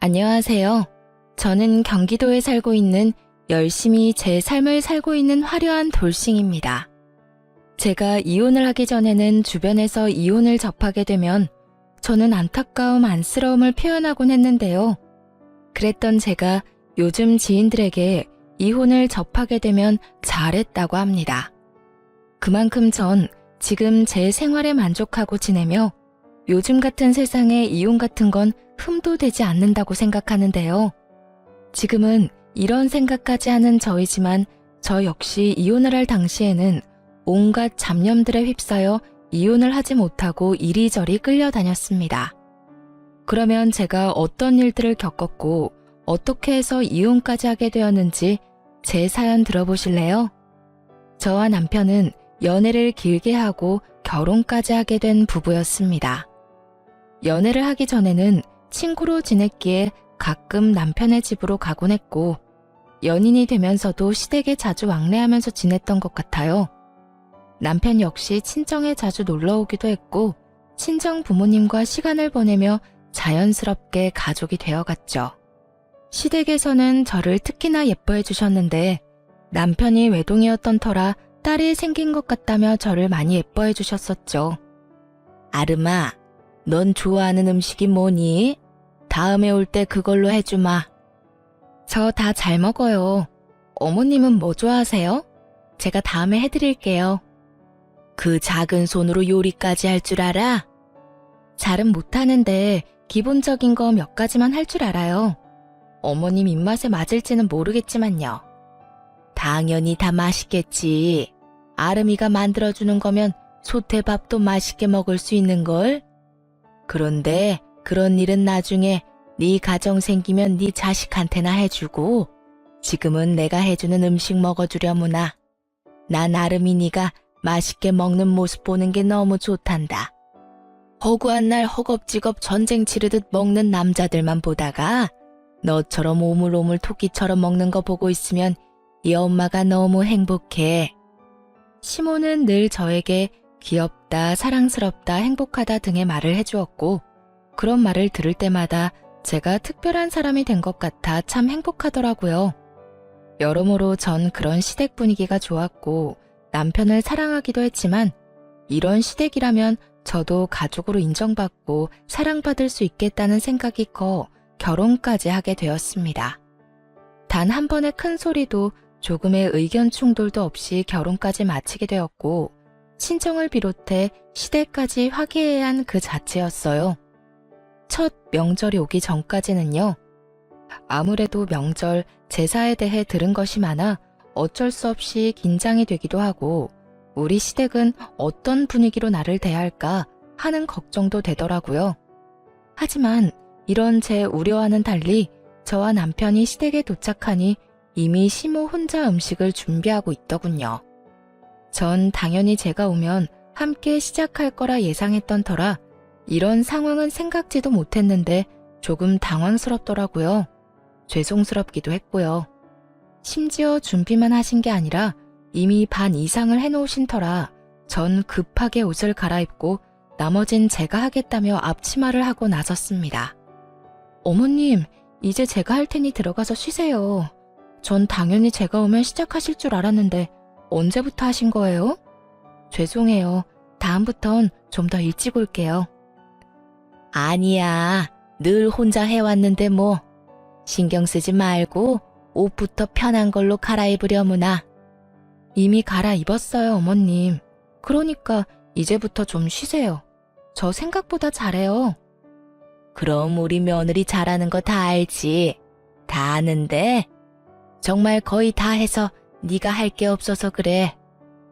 안녕하세요. 저는 경기도에 살고 있는 열심히 제 삶을 살고 있는 화려한 돌싱입니다. 제가 이혼을 하기 전에는 주변에서 이혼을 접하게 되면 저는 안타까움, 안쓰러움을 표현하곤 했는데요. 그랬던 제가 요즘 지인들에게 이혼을 접하게 되면 잘했다고 합니다. 그만큼 전 지금 제 생활에 만족하고 지내며 요즘 같은 세상에 이혼 같은 건 흠도 되지 않는다고 생각하는데요. 지금은 이런 생각까지 하는 저이지만 저 역시 이혼을 할 당시에는 온갖 잡념들에 휩싸여 이혼을 하지 못하고 이리저리 끌려다녔습니다. 그러면 제가 어떤 일들을 겪었고 어떻게 해서 이혼까지 하게 되었는지 제 사연 들어보실래요? 저와 남편은 연애를 길게 하고 결혼까지 하게 된 부부였습니다. 연애를 하기 전에는 친구로 지냈기에 가끔 남편의 집으로 가곤 했고 연인이 되면서도 시댁에 자주 왕래하면서 지냈던 것 같아요. 남편 역시 친정에 자주 놀러 오기도 했고 친정 부모님과 시간을 보내며 자연스럽게 가족이 되어갔죠. 시댁에서는 저를 특히나 예뻐해 주셨는데 남편이 외동이었던 터라 딸이 생긴 것 같다며 저를 많이 예뻐해 주셨었죠. 아름아, 넌 좋아하는 음식이 뭐니? 다음에 올 때 그걸로 해주마. 저 다 잘 먹어요. 어머님은 뭐 좋아하세요? 제가 다음에 해드릴게요. 그 작은 손으로 요리까지 할 줄 알아? 잘은 못하는데 기본적인 거 몇 가지만 할 줄 알아요. 어머님 입맛에 맞을지는 모르겠지만요. 당연히 다 맛있겠지. 아름이가 만들어주는 거면 소태밥도 맛있게 먹을 수 있는걸? 그런데 그런 일은 나중에 네 가정 생기면 네 자식한테나 해주고 지금은 내가 해주는 음식 먹어주려무나. 난 아름이니가 맛있게 먹는 모습 보는 게 너무 좋단다. 허구한 날 허겁지겁 전쟁 치르듯 먹는 남자들만 보다가 너처럼 오물오물 토끼처럼 먹는 거 보고 있으면 이 엄마가 너무 행복해. 시모는 늘 저에게 귀엽다, 사랑스럽다, 행복하다 등의 말을 해주었고 그런 말을 들을 때마다 제가 특별한 사람이 된 것 같아 참 행복하더라고요. 여러모로 전 그런 시댁 분위기가 좋았고 남편을 사랑하기도 했지만 이런 시댁이라면 저도 가족으로 인정받고 사랑받을 수 있겠다는 생각이 커 결혼까지 하게 되었습니다. 단 한 번의 큰 소리도 조금의 의견 충돌도 없이 결혼까지 마치게 되었고 친정을 비롯해 시댁까지 화기애애한 그 자체였어요. 첫 명절이 오기 전까지는요. 아무래도 명절, 제사에 대해 들은 것이 많아 어쩔 수 없이 긴장이 되기도 하고 우리 시댁은 어떤 분위기로 나를 대할까 하는 걱정도 되더라고요. 하지만 이런 제 우려와는 달리 저와 남편이 시댁에 도착하니 이미 시모 혼자 음식을 준비하고 있더군요. 전 당연히 제가 오면 함께 시작할 거라 예상했던 터라 이런 상황은 생각지도 못했는데 조금 당황스럽더라고요. 죄송스럽기도 했고요. 심지어 준비만 하신 게 아니라 이미 반 이상을 해놓으신 터라 전 급하게 옷을 갈아입고 나머진 제가 하겠다며 앞치마를 하고 나섰습니다. 어머님, 이제 제가 할 테니 들어가서 쉬세요. 전 당연히 제가 오면 시작하실 줄 알았는데 언제부터 하신 거예요? 죄송해요. 다음부턴 좀 더 일찍 올게요. 아니야. 늘 혼자 해왔는데 뭐. 신경 쓰지 말고 옷부터 편한 걸로 갈아입으려무나. 이미 갈아입었어요, 어머님. 그러니까 이제부터 좀 쉬세요. 저 생각보다 잘해요. 그럼 우리 며느리 잘하는 거 다 알지. 다 아는데 정말 거의 다 해서 네가 할 게 없어서 그래.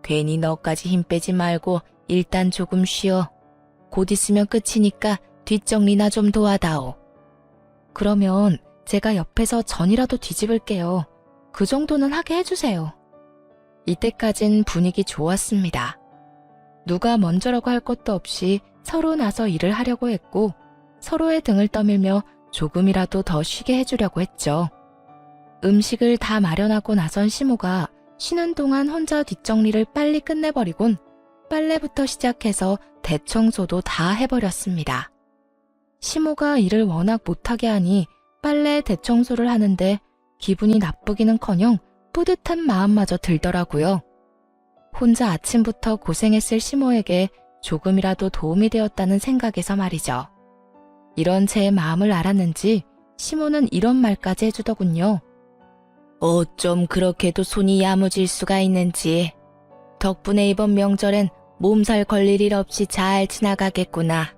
괜히 너까지 힘 빼지 말고 일단 조금 쉬어. 곧 있으면 끝이니까 뒷정리나 좀 도와다오. 그러면 제가 옆에서 전이라도 뒤집을게요. 그 정도는 하게 해주세요. 이때까진 분위기 좋았습니다. 누가 먼저라고 할 것도 없이 서로 나서 일을 하려고 했고 서로의 등을 떠밀며 조금이라도 더 쉬게 해주려고 했죠. 음식을 다 마련하고 나선 시모가 쉬는 동안 혼자 뒷정리를 빨리 끝내버리곤 빨래부터 시작해서 대청소도 다 해버렸습니다. 시모가 일을 워낙 못하게 하니 빨래 대청소를 하는데 기분이 나쁘기는커녕 뿌듯한 마음마저 들더라고요. 혼자 아침부터 고생했을 시모에게 조금이라도 도움이 되었다는 생각에서 말이죠. 이런 제 마음을 알았는지 시모는 이런 말까지 해주더군요. 어쩜 그렇게도 손이 야무질 수가 있는지. 덕분에 이번 명절엔 몸살 걸릴 일 없이 잘 지나가겠구나.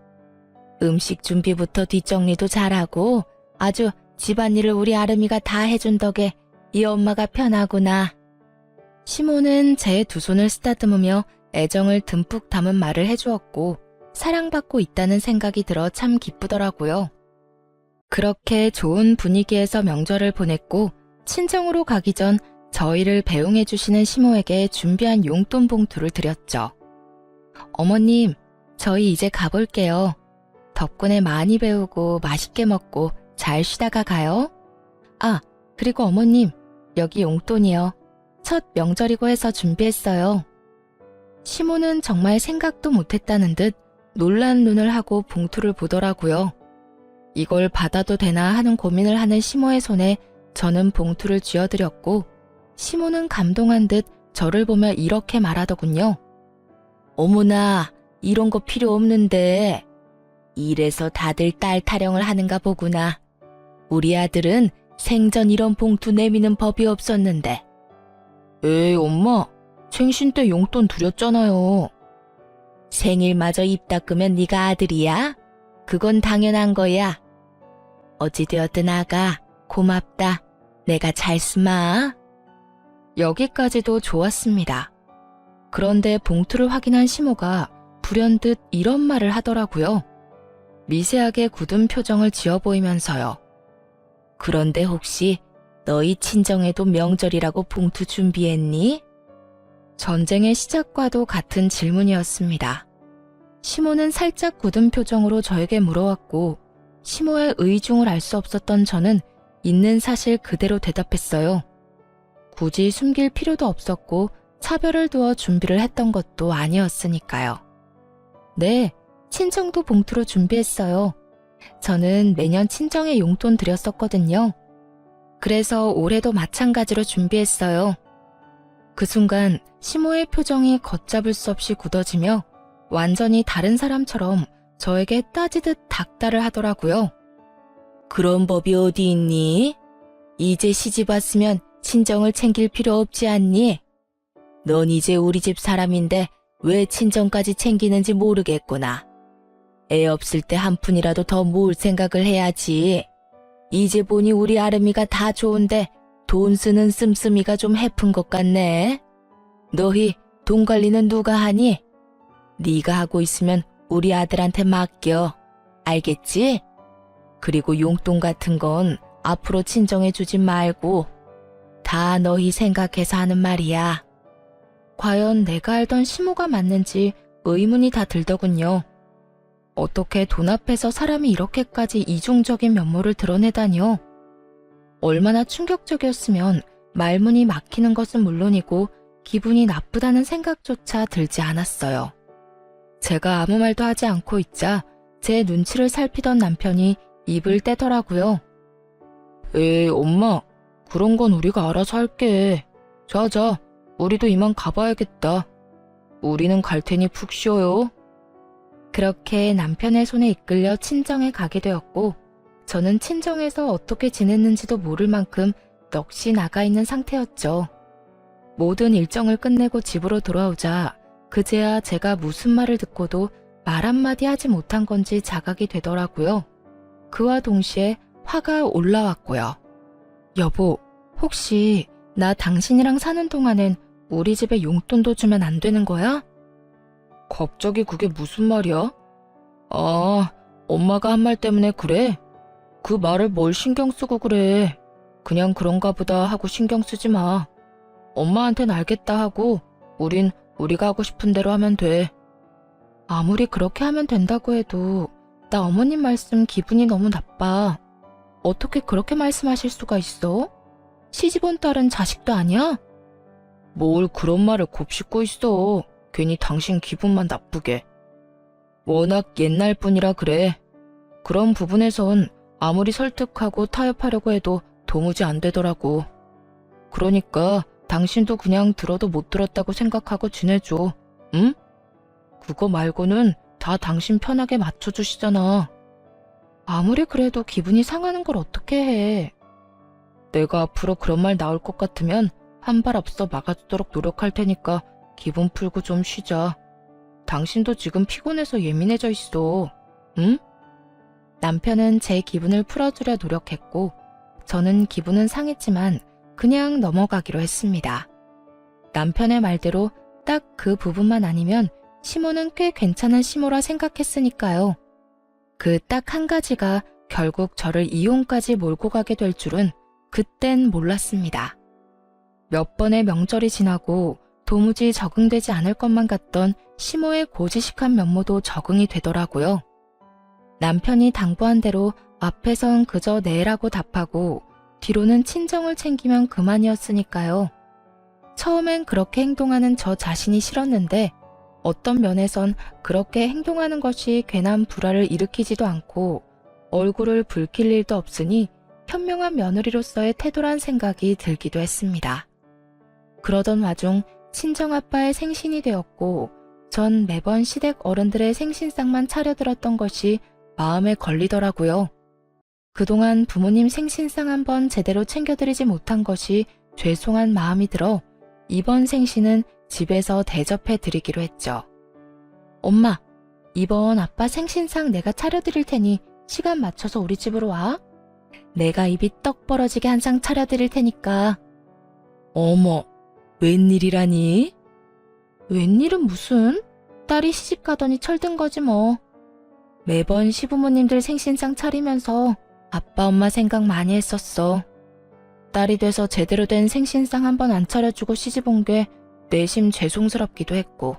음식 준비부터 뒷정리도 잘하고 아주 집안일을 우리 아름이가 다 해준 덕에 이 엄마가 편하구나. 시모는 제 두 손을 쓰다듬으며 애정을 듬뿍 담은 말을 해주었고 사랑받고 있다는 생각이 들어 참 기쁘더라고요. 그렇게 좋은 분위기에서 명절을 보냈고 친정으로 가기 전 저희를 배웅해 주시는 시모에게 준비한 용돈 봉투를 드렸죠. 어머님, 저희 이제 가볼게요. 덕분에 많이 배우고 맛있게 먹고 잘 쉬다가 가요. 아, 그리고 어머님, 여기 용돈이요. 첫 명절이고 해서 준비했어요. 시모는 정말 생각도 못했다는 듯 놀란 눈을 하고 봉투를 보더라고요. 이걸 받아도 되나 하는 고민을 하는 시모의 손에 저는 봉투를 쥐어드렸고 시모는 감동한 듯 저를 보며 이렇게 말하더군요. 어머나, 이런 거 필요 없는데. 이래서 다들 딸 타령을 하는가 보구나. 우리 아들은 생전 이런 봉투 내미는 법이 없었는데. 에이, 엄마, 생신 때 용돈 드렸잖아요. 생일마저 입 닦으면 네가 아들이야? 그건 당연한 거야. 어찌되었든 아가, 고맙다. 내가 잘 쓰마. 여기까지도 좋았습니다. 그런데 봉투를 확인한 시모가 불현듯 이런 말을 하더라고요. 미세하게 굳은 표정을 지어 보이면서요. 그런데 혹시 너희 친정에도 명절이라고 봉투 준비했니? 전쟁의 시작과도 같은 질문이었습니다. 시모는 살짝 굳은 표정으로 저에게 물어왔고 시모의 의중을 알 수 없었던 저는 있는 사실 그대로 대답했어요. 굳이 숨길 필요도 없었고 차별을 두어 준비를 했던 것도 아니었으니까요. 네, 친정도 봉투로 준비했어요. 저는 매년 친정에 용돈 드렸었거든요. 그래서 올해도 마찬가지로 준비했어요. 그 순간 시모의 표정이 걷잡을 수 없이 굳어지며 완전히 다른 사람처럼 저에게 따지듯 닥달을 하더라고요. 그런 법이 어디 있니? 이제 시집 왔으면 친정을 챙길 필요 없지 않니? 넌 이제 우리 집 사람인데 왜 친정까지 챙기는지 모르겠구나. 애 없을 때 한 푼이라도 더 모을 생각을 해야지. 이제 보니 우리 아름이가 다 좋은데 돈 쓰는 씀씀이가 좀 해픈 것 같네. 너희 돈 관리는 누가 하니? 네가 하고 있으면 우리 아들한테 맡겨. 알겠지? 그리고 용돈 같은 건 앞으로 친정해 주지 말고 다 너희 생각해서 하는 말이야. 과연 내가 알던 시모가 맞는지 의문이 다 들더군요. 어떻게 돈 앞에서 사람이 이렇게까지 이중적인 면모를 드러내다니요? 얼마나 충격적이었으면 말문이 막히는 것은 물론이고 기분이 나쁘다는 생각조차 들지 않았어요. 제가 아무 말도 하지 않고 있자 제 눈치를 살피던 남편이 입을 떼더라고요. 에이, 엄마, 그런 건 우리가 알아서 할게. 자자, 우리도 이만 가봐야겠다. 우리는 갈 테니 푹 쉬어요. 그렇게 남편의 손에 이끌려 친정에 가게 되었고 저는 친정에서 어떻게 지냈는지도 모를 만큼 넋이 나가 있는 상태였죠. 모든 일정을 끝내고 집으로 돌아오자 그제야 제가 무슨 말을 듣고도 말 한마디 하지 못한 건지 자각이 되더라고요. 그와 동시에 화가 올라왔고요. 여보, 혹시 나 당신이랑 사는 동안엔 우리 집에 용돈도 주면 안 되는 거야? 갑자기 그게 무슨 말이야? 아, 엄마가 한 말 때문에 그래? 그 말을 뭘 신경 쓰고 그래. 그냥 그런가 보다 하고 신경 쓰지 마. 엄마한텐 알겠다 하고 우린 우리가 하고 싶은 대로 하면 돼. 아무리 그렇게 하면 된다고 해도 나 어머님 말씀 기분이 너무 나빠. 어떻게 그렇게 말씀하실 수가 있어? 시집온 딸은 자식도 아니야? 뭘 그런 말을 곱씹고 있어. 괜히 당신 기분만 나쁘게. 워낙 옛날 분이라 그래. 그런 부분에선 아무리 설득하고 타협하려고 해도 도무지 안 되더라고. 그러니까 당신도 그냥 들어도 못 들었다고 생각하고 지내줘. 응? 그거 말고는 다 당신 편하게 맞춰주시잖아. 아무리 그래도 기분이 상하는 걸 어떻게 해. 내가 앞으로 그런 말 나올 것 같으면 한 발 앞서 막아주도록 노력할 테니까 기분 풀고 좀 쉬자. 당신도 지금 피곤해서 예민해져 있어. 응? 남편은 제 기분을 풀어주려 노력했고 저는 기분은 상했지만 그냥 넘어가기로 했습니다. 남편의 말대로 딱 그 부분만 아니면 시모는 꽤 괜찮은 시모라 생각했으니까요. 그 딱 한 가지가 결국 저를 이혼까지 몰고 가게 될 줄은 그땐 몰랐습니다. 몇 번의 명절이 지나고 도무지 적응되지 않을 것만 같던 시모의 고지식한 면모도 적응이 되더라고요. 남편이 당부한 대로 앞에선 그저 네라고 답하고 뒤로는 친정을 챙기면 그만이었으니까요. 처음엔 그렇게 행동하는 저 자신이 싫었는데 어떤 면에선 그렇게 행동하는 것이 괜한 불화를 일으키지도 않고 얼굴을 붉힐 일도 없으니 현명한 며느리로서의 태도란 생각이 들기도 했습니다. 그러던 와중 친정아빠의 생신이 되었고 전 매번 시댁 어른들의 생신상만 차려들었던 것이 마음에 걸리더라고요. 그동안 부모님 생신상 한번 제대로 챙겨드리지 못한 것이 죄송한 마음이 들어 이번 생신은 집에서 대접해 드리기로 했죠. 엄마, 이번 아빠 생신상 내가 차려드릴 테니 시간 맞춰서 우리 집으로 와. 내가 입이 떡 벌어지게 한 상 차려드릴 테니까. 어머, 웬일이라니? 웬일은 무슨? 딸이 시집 가더니 철든 거지 뭐. 매번 시부모님들 생신상 차리면서 아빠 엄마 생각 많이 했었어. 딸이 돼서 제대로 된 생신상 한 번 안 차려주고 시집 온 게 내심 죄송스럽기도 했고.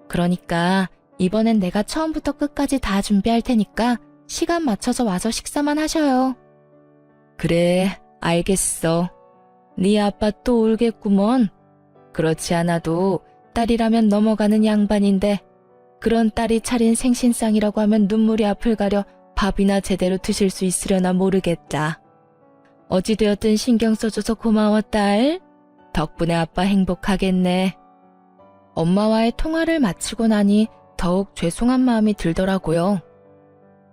그러니까 이번엔 내가 처음부터 끝까지 다 준비할 테니까 시간 맞춰서 와서 식사만 하셔요. 그래, 알겠어. 네 아빠 또 울겠구먼. 그렇지 않아도 딸이라면 넘어가는 양반인데 그런 딸이 차린 생신상이라고 하면 눈물이 앞을 가려 밥이나 제대로 드실 수 있으려나 모르겠다. 어찌되었든 신경 써줘서 고마워, 딸. 덕분에 아빠 행복하겠네. 엄마와의 통화를 마치고 나니 더욱 죄송한 마음이 들더라고요.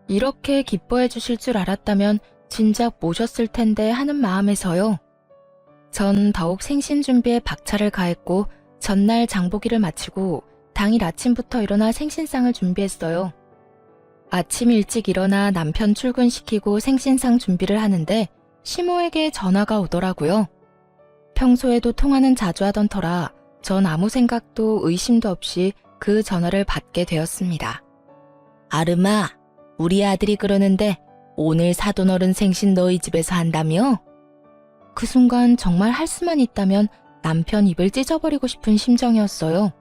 이렇게 기뻐해 주실 줄 알았다면 진작 모셨을 텐데 하는 마음에서요. 전 더욱 생신 준비에 박차를 가했고 전날 장보기를 마치고 당일 아침부터 일어나 생신상을 준비했어요. 아침 일찍 일어나 남편 출근시키고 생신상 준비를 하는데 시모에게 전화가 오더라고요. 평소에도 통화는 자주 하던 터라 전 아무 생각도 의심도 없이 그 전화를 받게 되었습니다. 아름아, 우리 아들이 그러는데 오늘 사돈어른 생신 너희 집에서 한다며? 그 순간 정말 할 수만 있다면 남편 입을 찢어버리고 싶은 심정이었어요.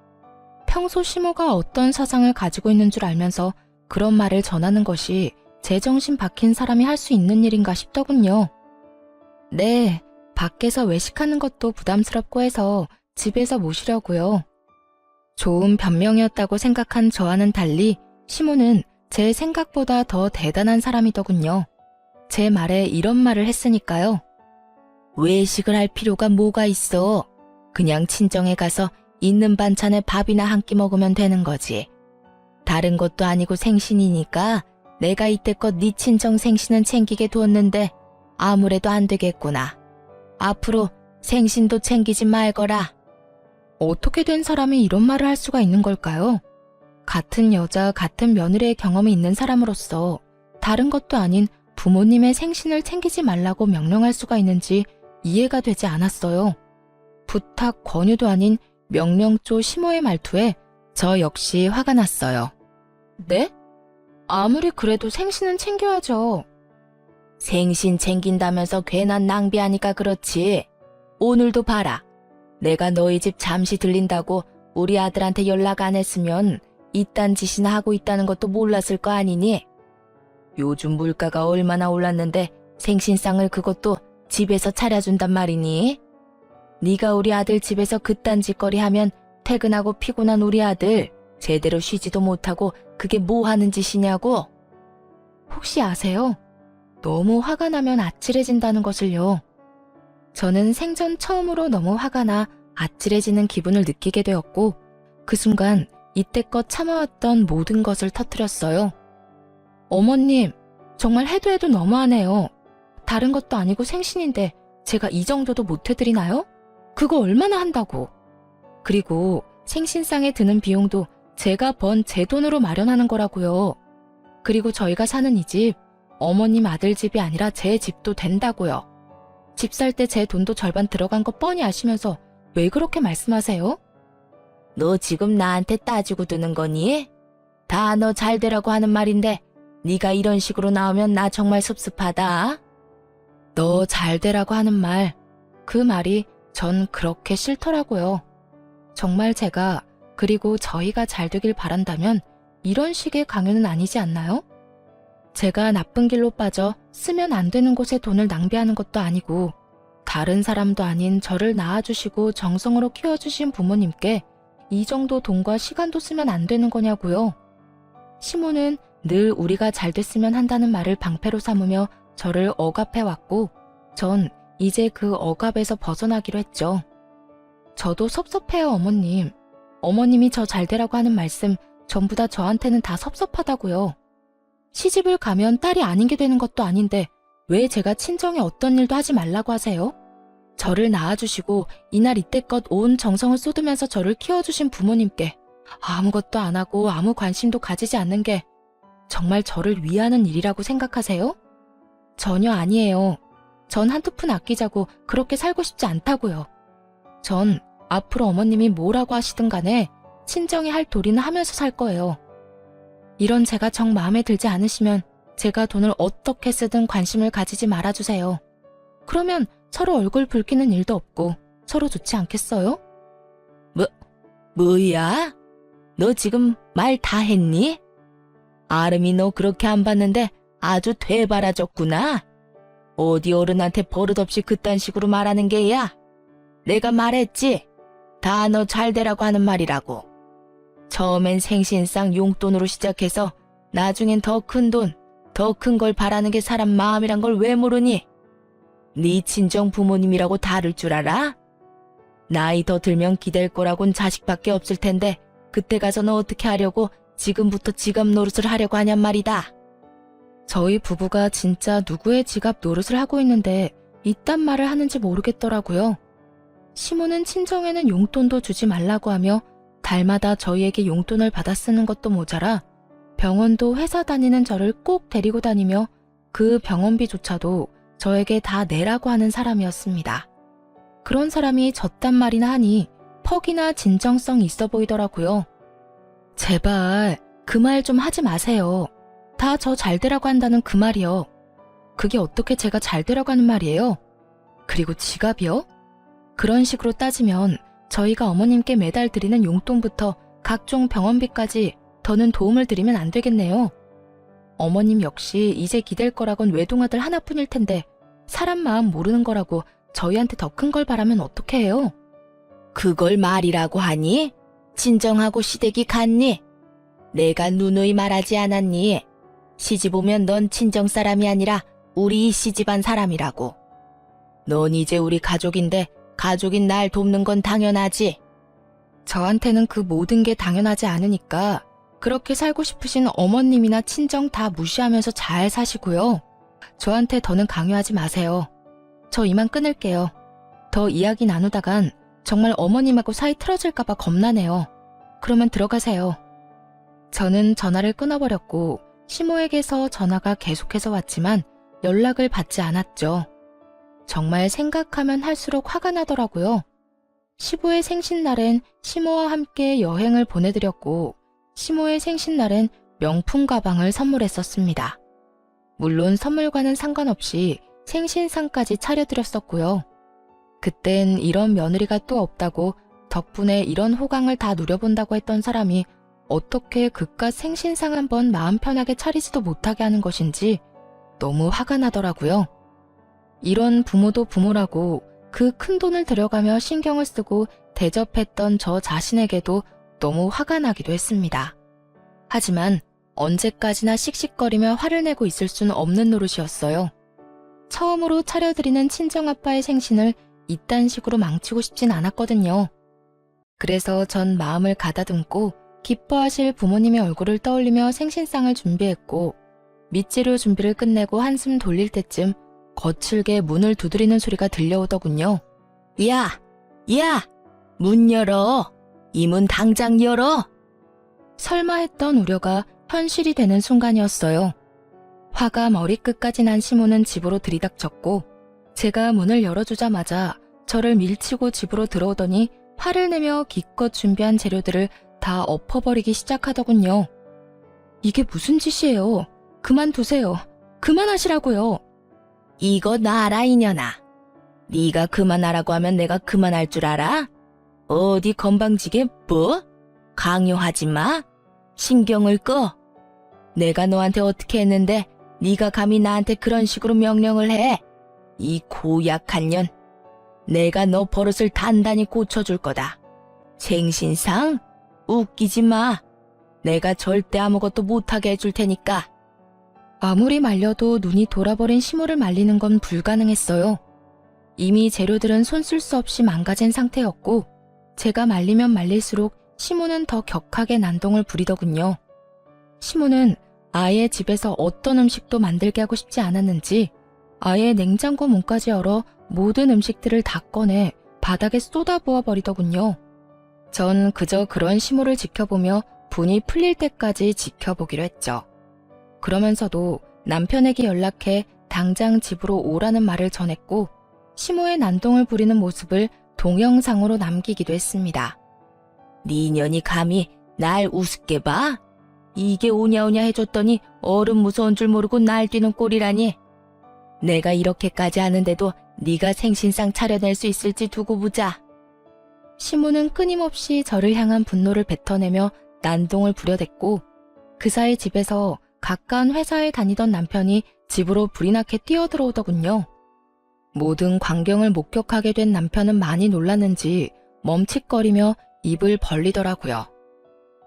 평소 시모가 어떤 사상을 가지고 있는 줄 알면서 그런 말을 전하는 것이 제정신 박힌 사람이 할 수 있는 일인가 싶더군요. 네, 밖에서 외식하는 것도 부담스럽고 해서 집에서 모시려고요. 좋은 변명이었다고 생각한 저와는 달리 시모는 제 생각보다 더 대단한 사람이더군요. 제 말에 이런 말을 했으니까요. 외식을 할 필요가 뭐가 있어. 그냥 친정에 가서 있는 반찬에 밥이나 한 끼 먹으면 되는 거지. 다른 것도 아니고 생신이니까 내가 이때껏 네 친정 생신은 챙기게 두었는데 아무래도 안 되겠구나. 앞으로 생신도 챙기지 말거라. 어떻게 된 사람이 이런 말을 할 수가 있는 걸까요? 같은 여자, 같은 며느리의 경험이 있는 사람으로서 다른 것도 아닌 부모님의 생신을 챙기지 말라고 명령할 수가 있는지 이해가 되지 않았어요. 부탁, 권유도 아닌 명령조 시모의 말투에 저 역시 화가 났어요. 네? 아무리 그래도 생신은 챙겨야죠. 생신 챙긴다면서 괜한 낭비하니까 그렇지. 오늘도 봐라. 내가 너희 집 잠시 들린다고 우리 아들한테 연락 안 했으면 이딴 짓이나 하고 있다는 것도 몰랐을 거 아니니? 요즘 물가가 얼마나 올랐는데 생신상을 그것도 집에서 차려준단 말이니? 네가 우리 아들 집에서 그딴 짓거리 하면 퇴근하고 피곤한 우리 아들 제대로 쉬지도 못하고 그게 뭐 하는 짓이냐고? 혹시 아세요? 너무 화가 나면 아찔해진다는 것을요. 저는 생전 처음으로 너무 화가 나 아찔해지는 기분을 느끼게 되었고 그 순간 이때껏 참아왔던 모든 것을 터뜨렸어요. 어머님, 정말 해도 너무하네요. 다른 것도 아니고 생신인데 제가 이 정도도 못 해드리나요? 그거 얼마나 한다고. 그리고 생신상에 드는 비용도 제가 번 제 돈으로 마련하는 거라고요. 그리고 저희가 사는 이 집, 어머님 아들 집이 아니라 제 집도 된다고요. 집 살 때 제 돈도 절반 들어간 거 뻔히 아시면서 왜 그렇게 말씀하세요? 너 지금 나한테 따지고 드는 거니? 다 너 잘 되라고 하는 말인데 네가 이런 식으로 나오면 나 정말 섭섭하다. 너 잘 되라고 하는 말, 그 말이 전 그렇게 싫더라고요. 정말 제가 그리고 저희가 잘 되길 바란다면 이런 식의 강요는 아니지 않나요? 제가 나쁜 길로 빠져 쓰면 안 되는 곳에 돈을 낭비하는 것도 아니고 다른 사람도 아닌 저를 낳아주시고 정성으로 키워주신 부모님께 이 정도 돈과 시간도 쓰면 안 되는 거냐고요. 시모는 늘 우리가 잘 됐으면 한다는 말을 방패로 삼으며 저를 억압해왔고 전 이제 그 억압에서 벗어나기로 했죠. 저도 섭섭해요, 어머님. 어머님이 저 잘 되라고 하는 말씀 전부 다 저한테는 다 섭섭하다고요. 시집을 가면 딸이 아닌 게 되는 것도 아닌데 왜 제가 친정에 어떤 일도 하지 말라고 하세요? 저를 낳아주시고 이날 이때껏 온 정성을 쏟으면서 저를 키워주신 부모님께 아무것도 안 하고 아무 관심도 가지지 않는 게 정말 저를 위하는 일이라고 생각하세요? 전혀 아니에요. 전 한두 푼 아끼자고 그렇게 살고 싶지 않다고요. 전 앞으로 어머님이 뭐라고 하시든 간에 친정이 할 도리는 하면서 살 거예요. 이런 제가 정 마음에 들지 않으시면 제가 돈을 어떻게 쓰든 관심을 가지지 말아주세요. 그러면 서로 얼굴 붉히는 일도 없고 서로 좋지 않겠어요? 뭐야? 너 지금 말 다 했니? 아름이 너 그렇게 안 봤는데 아주 되바라졌구나. 어디 어른한테 버릇없이 그딴 식으로 말하는 게야? 내가 말했지? 다 너 잘 되라고 하는 말이라고. 처음엔 생신상 용돈으로 시작해서 나중엔 더 큰 돈, 더 큰 걸 바라는 게 사람 마음이란 걸 왜 모르니? 네 친정 부모님이라고 다를 줄 알아? 나이 더 들면 기댈 거라곤 자식밖에 없을 텐데 그때 가서 너 어떻게 하려고 지금부터 지갑 노릇을 하려고 하냔 말이다. 저희 부부가 진짜 누구의 지갑 노릇을 하고 있는데 이딴 말을 하는지 모르겠더라고요. 시모는 친정에는 용돈도 주지 말라고 하며 달마다 저희에게 용돈을 받아 쓰는 것도 모자라 병원도 회사 다니는 저를 꼭 데리고 다니며 그 병원비조차도 저에게 다 내라고 하는 사람이었습니다. 그런 사람이 저딴 말이나 하니 퍽이나 진정성 있어 보이더라고요. 제발 그 말 좀 하지 마세요. 다 저 잘 되라고 한다는 그 말이요. 그게 어떻게 제가 잘 되라고 하는 말이에요? 그리고 지갑이요? 그런 식으로 따지면 저희가 어머님께 매달 드리는 용돈부터 각종 병원비까지 더는 도움을 드리면 안 되겠네요. 어머님 역시 이제 기댈 거라곤 외동아들 하나뿐일 텐데 사람 마음 모르는 거라고 저희한테 더 큰 걸 바라면 어떻게 해요? 그걸 말이라고 하니? 친정하고 시댁이 같니? 내가 누누이 말하지 않았니? 시집 오면 넌 친정 사람이 아니라 우리 이 시집안 사람이라고. 넌 이제 우리 가족인데 가족인 날 돕는 건 당연하지. 저한테는 그 모든 게 당연하지 않으니까 그렇게 살고 싶으신 어머님이나 친정 다 무시하면서 잘 사시고요. 저한테 더는 강요하지 마세요. 저 이만 끊을게요. 더 이야기 나누다간 정말 어머님하고 사이 틀어질까봐 겁나네요. 그러면 들어가세요. 저는 전화를 끊어버렸고 시모에게서 전화가 계속해서 왔지만 연락을 받지 않았죠. 정말 생각하면 할수록 화가 나더라고요. 시부의 생신날엔 시모와 함께 여행을 보내드렸고 시모의 생신날엔 명품 가방을 선물했었습니다. 물론 선물과는 상관없이 생신상까지 차려드렸었고요. 그땐 이런 며느리가 또 없다고 덕분에 이런 호강을 다 누려본다고 했던 사람이 어떻게 그깟 생신상 한번 마음 편하게 차리지도 못하게 하는 것인지 너무 화가 나더라고요. 이런 부모도 부모라고 그 큰 돈을 들여가며 신경을 쓰고 대접했던 저 자신에게도 너무 화가 나기도 했습니다. 하지만 언제까지나 씩씩거리며 화를 내고 있을 수는 없는 노릇이었어요. 처음으로 차려드리는 친정아빠의 생신을 이딴 식으로 망치고 싶진 않았거든요. 그래서 전 마음을 가다듬고 기뻐하실 부모님의 얼굴을 떠올리며 생신상을 준비했고, 밑재료 준비를 끝내고 한숨 돌릴 때쯤 거칠게 문을 두드리는 소리가 들려오더군요. 야! 야! 문 열어! 이 문 당장 열어! 설마 했던 우려가 현실이 되는 순간이었어요. 화가 머리끝까지 난 시모는 집으로 들이닥쳤고, 제가 문을 열어주자마자 저를 밀치고 집으로 들어오더니 화를 내며 기껏 준비한 재료들을 다 엎어버리기 시작하더군요. 이게 무슨 짓이에요? 그만두세요. 그만하시라고요. 이거 놔라 이년아. 네가 그만하라고 하면 내가 그만할 줄 알아? 어디 건방지게 뭐? 강요하지 마. 신경을 꺼. 내가 너한테 어떻게 했는데 네가 감히 나한테 그런 식으로 명령을 해. 이 고약한 년. 내가 너 버릇을 단단히 고쳐줄 거다. 생신상? 웃기지 마. 내가 절대 아무것도 못하게 해줄 테니까. 아무리 말려도 눈이 돌아버린 시모를 말리는 건 불가능했어요. 이미 재료들은 손 쓸 수 없이 망가진 상태였고, 제가 말리면 말릴수록 시모는 더 격하게 난동을 부리더군요. 시모는 아예 집에서 어떤 음식도 만들게 하고 싶지 않았는지 아예 냉장고 문까지 열어 모든 음식들을 다 꺼내 바닥에 쏟아부어 버리더군요. 전 그저 그런 시모를 지켜보며 분이 풀릴 때까지 지켜보기로 했죠. 그러면서도 남편에게 연락해 당장 집으로 오라는 말을 전했고, 시모의 난동을 부리는 모습을 동영상으로 남기기도 했습니다. 네 년이 감히 날 우습게 봐? 이게 오냐오냐 해줬더니 어른 무서운 줄 모르고 날뛰는 꼴이라니. 내가 이렇게까지 하는데도 네가 생신상 차려낼 수 있을지 두고 보자. 시모는 끊임없이 저를 향한 분노를 뱉어내며 난동을 부려댔고, 그 사이 집에서 가까운 회사에 다니던 남편이 집으로 불이 나게 뛰어들어오더군요. 모든 광경을 목격하게 된 남편은 많이 놀랐는지 멈칫거리며 입을 벌리더라고요.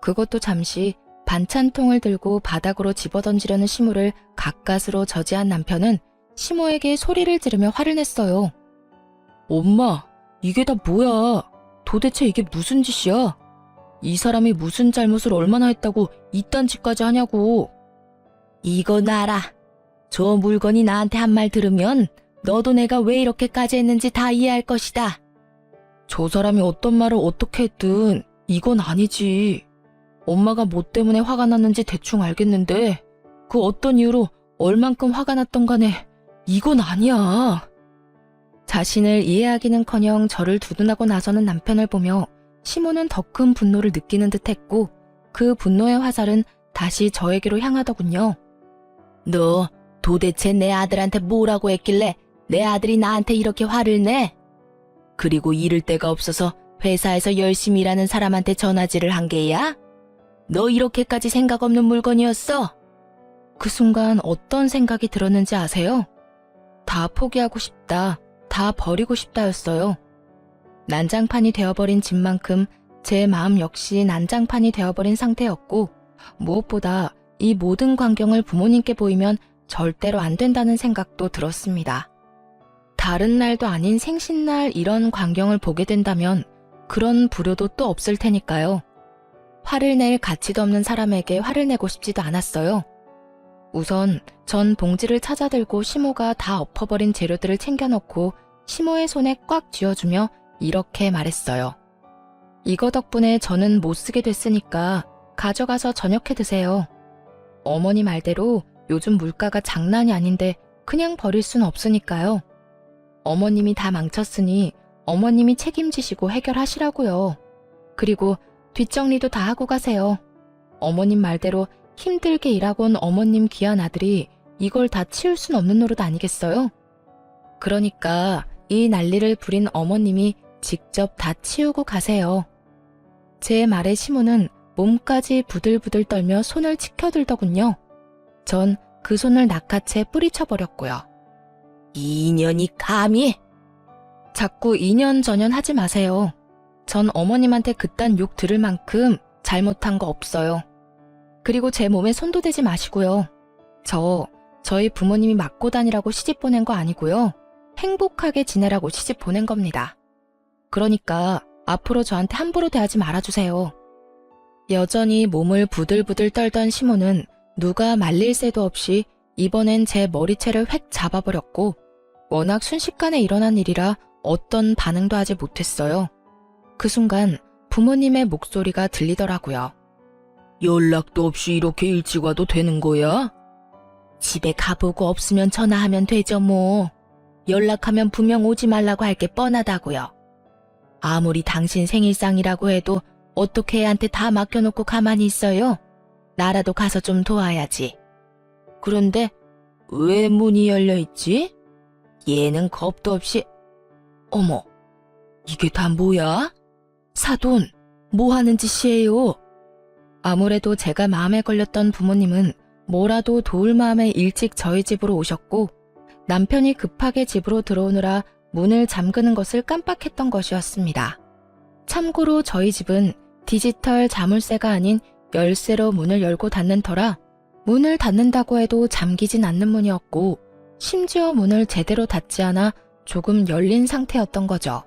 그것도 잠시 반찬통을 들고 바닥으로 집어던지려는 시모를 가까스로 저지한 남편은 시모에게 소리를 지르며 화를 냈어요. 엄마, 이게 다 뭐야? 도대체 이게 무슨 짓이야? 이 사람이 무슨 잘못을 얼마나 했다고 이딴 짓까지 하냐고. 이거 놔라. 저 물건이 나한테 한 말 들으면 너도 내가 왜 이렇게까지 했는지 다 이해할 것이다. 저 사람이 어떤 말을 어떻게 했든 이건 아니지. 엄마가 뭐 때문에 화가 났는지 대충 알겠는데 그 어떤 이유로 얼만큼 화가 났던 간에 이건 아니야. 자신을 이해하기는커녕 저를 두둔하고 나서는 남편을 보며 시모는 더 큰 분노를 느끼는 듯했고, 그 분노의 화살은 다시 저에게로 향하더군요. 너 도대체 내 아들한테 뭐라고 했길래 내 아들이 나한테 이렇게 화를 내? 그리고 이를 데가 없어서 회사에서 열심히 일하는 사람한테 전화질을 한 게야? 너 이렇게까지 생각 없는 물건이었어? 그 순간 어떤 생각이 들었는지 아세요? 다 포기하고 싶다, 다 버리고 싶다였어요. 난장판이 되어버린 집만큼 제 마음 역시 난장판이 되어버린 상태였고, 무엇보다 이 모든 광경을 부모님께 보이면 절대로 안 된다는 생각도 들었습니다. 다른 날도 아닌 생신날 이런 광경을 보게 된다면 그런 불효도 또 없을 테니까요. 화를 낼 가치도 없는 사람에게 화를 내고 싶지도 않았어요. 우선 전 봉지를 찾아들고 시모가 다 엎어버린 재료들을 챙겨놓고 시모의 손에 꽉 쥐어주며 이렇게 말했어요. 이거 덕분에 저는 못 쓰게 됐으니까 가져가서 저녁해 드세요. 어머니 말대로 요즘 물가가 장난이 아닌데 그냥 버릴 순 없으니까요. 어머님이 다 망쳤으니 어머님이 책임지시고 해결하시라고요. 그리고 뒷정리도 다 하고 가세요. 어머님 말대로 힘들게 일하고 온 어머님 귀한 아들이 이걸 다 치울 순 없는 노릇 아니겠어요? 그러니까 이 난리를 부린 어머님이 직접 다 치우고 가세요. 제 말에 시모는 몸까지 부들부들 떨며 손을 치켜들더군요. 전 그 손을 낚아채 뿌리쳐버렸고요. 이년이 감히! 자꾸 이년저년 하지 마세요. 전 어머님한테 그딴 욕 들을 만큼 잘못한 거 없어요. 그리고 제 몸에 손도 대지 마시고요. 저희 부모님이 맞고 다니라고 시집 보낸 거 아니고요. 행복하게 지내라고 시집 보낸 겁니다. 그러니까 앞으로 저한테 함부로 대하지 말아주세요. 여전히 몸을 부들부들 떨던 시모는 누가 말릴 새도 없이 이번엔 제 머리채를 획 잡아버렸고 워낙 순식간에 일어난 일이라 어떤 반응도 하지 못했어요. 그 순간 부모님의 목소리가 들리더라고요. 연락도 없이 이렇게 일찍 와도 되는 거야? 집에 가보고 없으면 전화하면 되죠 뭐. 연락하면 분명 오지 말라고 할 게 뻔하다고요. 아무리 당신 생일상이라고 해도 어떻게 애한테 다 맡겨놓고 가만히 있어요? 나라도 가서 좀 도와야지. 그런데 왜 문이 열려있지? 얘는 겁도 없이... 어머, 이게 다 뭐야? 사돈, 뭐 하는 짓이에요? 아무래도 제가 마음에 걸렸던 부모님은 뭐라도 도울 마음에 일찍 저희 집으로 오셨고 남편이 급하게 집으로 들어오느라 문을 잠그는 것을 깜빡했던 것이었습니다. 참고로 저희 집은 디지털 자물쇠가 아닌 열쇠로 문을 열고 닫는 터라 문을 닫는다고 해도 잠기진 않는 문이었고 심지어 문을 제대로 닫지 않아 조금 열린 상태였던 거죠.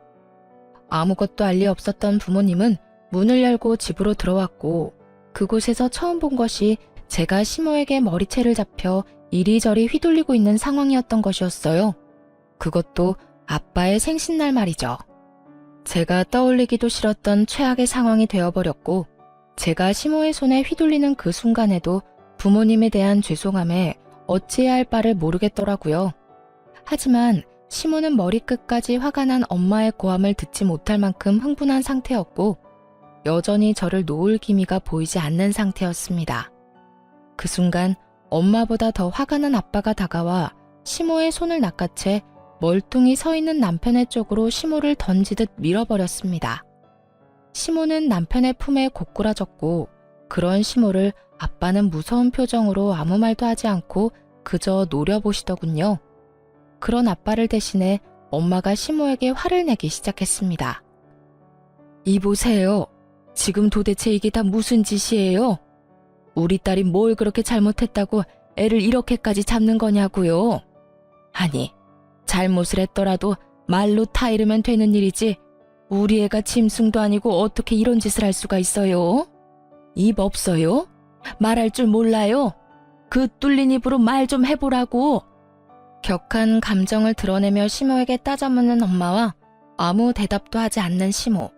아무것도 알 리 없었던 부모님은 문을 열고 집으로 들어왔고 그곳에서 처음 본 것이 제가 시모에게 머리채를 잡혀 이리저리 휘둘리고 있는 상황이었던 것이었어요. 그것도 아빠의 생신날 말이죠. 제가 떠올리기도 싫었던 최악의 상황이 되어버렸고 제가 시모의 손에 휘둘리는 그 순간에도 부모님에 대한 죄송함에 어찌해야 할 바를 모르겠더라고요. 하지만 시모는 머리끝까지 화가 난 엄마의 고함을 듣지 못할 만큼 흥분한 상태였고 여전히 저를 놓을 기미가 보이지 않는 상태였습니다. 그 순간 엄마보다 더 화가 난 아빠가 다가와 시모의 손을 낚아채 멀뚱히 서 있는 남편의 쪽으로 시모를 던지듯 밀어버렸습니다. 시모는 남편의 품에 고꾸라졌고 그런 시모를 아빠는 무서운 표정으로 아무 말도 하지 않고 그저 노려보시더군요. 그런 아빠를 대신해 엄마가 시모에게 화를 내기 시작했습니다. 이보세요. 지금 도대체 이게 다 무슨 짓이에요? 우리 딸이 뭘 그렇게 잘못했다고 애를 이렇게까지 잡는 거냐고요? 아니, 잘못을 했더라도 말로 타이르면 되는 일이지 우리 애가 짐승도 아니고 어떻게 이런 짓을 할 수가 있어요? 입 없어요? 말할 줄 몰라요? 그 뚫린 입으로 말 좀 해보라고. 격한 감정을 드러내며 시모에게 따져묻는 엄마와 아무 대답도 하지 않는 시모.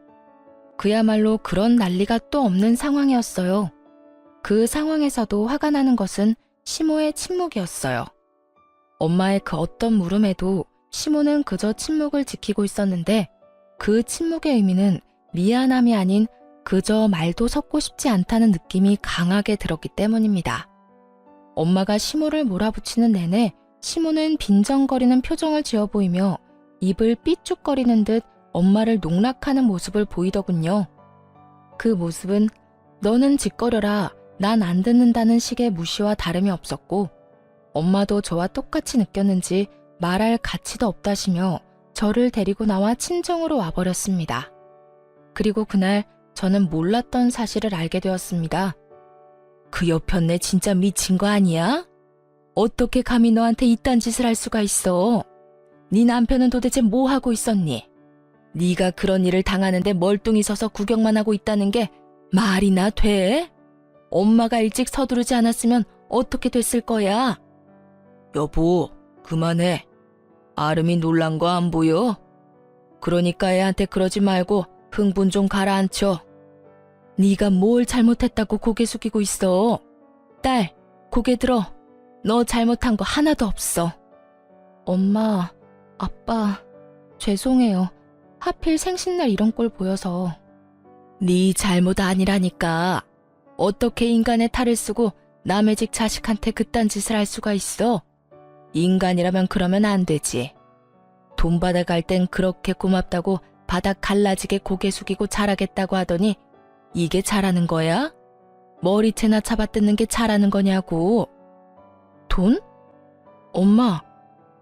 그야말로 그런 난리가 또 없는 상황이었어요. 그 상황에서도 화가 나는 것은 시모의 침묵이었어요. 엄마의 그 어떤 물음에도 시모는 그저 침묵을 지키고 있었는데 그 침묵의 의미는 미안함이 아닌 그저 말도 섞고 싶지 않다는 느낌이 강하게 들었기 때문입니다. 엄마가 시모를 몰아붙이는 내내 시모는 빈정거리는 표정을 지어 보이며 입을 삐죽거리는 듯 엄마를 농락하는 모습을 보이더군요. 그 모습은 너는 짓거려라, 난 안 듣는다는 식의 무시와 다름이 없었고 엄마도 저와 똑같이 느꼈는지 말할 가치도 없다시며 저를 데리고 나와 친정으로 와버렸습니다. 그리고 그날 저는 몰랐던 사실을 알게 되었습니다. 그 여편네 진짜 미친 거 아니야? 어떻게 감히 너한테 이딴 짓을 할 수가 있어? 네 남편은 도대체 뭐 하고 있었니? 네가 그런 일을 당하는데 멀뚱히 서서 구경만 하고 있다는 게 말이나 돼? 엄마가 일찍 서두르지 않았으면 어떻게 됐을 거야? 여보, 그만해. 아름이 놀란 거 안 보여? 그러니까 애한테 그러지 말고 흥분 좀 가라앉혀. 네가 뭘 잘못했다고 고개 숙이고 있어. 딸, 고개 들어. 너 잘못한 거 하나도 없어. 엄마, 아빠, 죄송해요. 하필 생신날 이런 꼴 보여서. 네 잘못 아니라니까. 어떻게 인간의 탈을 쓰고 남의 집 자식한테 그딴 짓을 할 수가 있어? 인간이라면 그러면 안 되지. 돈 받아갈 땐 그렇게 고맙다고 바닥 갈라지게 고개 숙이고 잘하겠다고 하더니 이게 잘하는 거야? 머리채나 잡아뜯는 게 잘하는 거냐고. 돈? 엄마,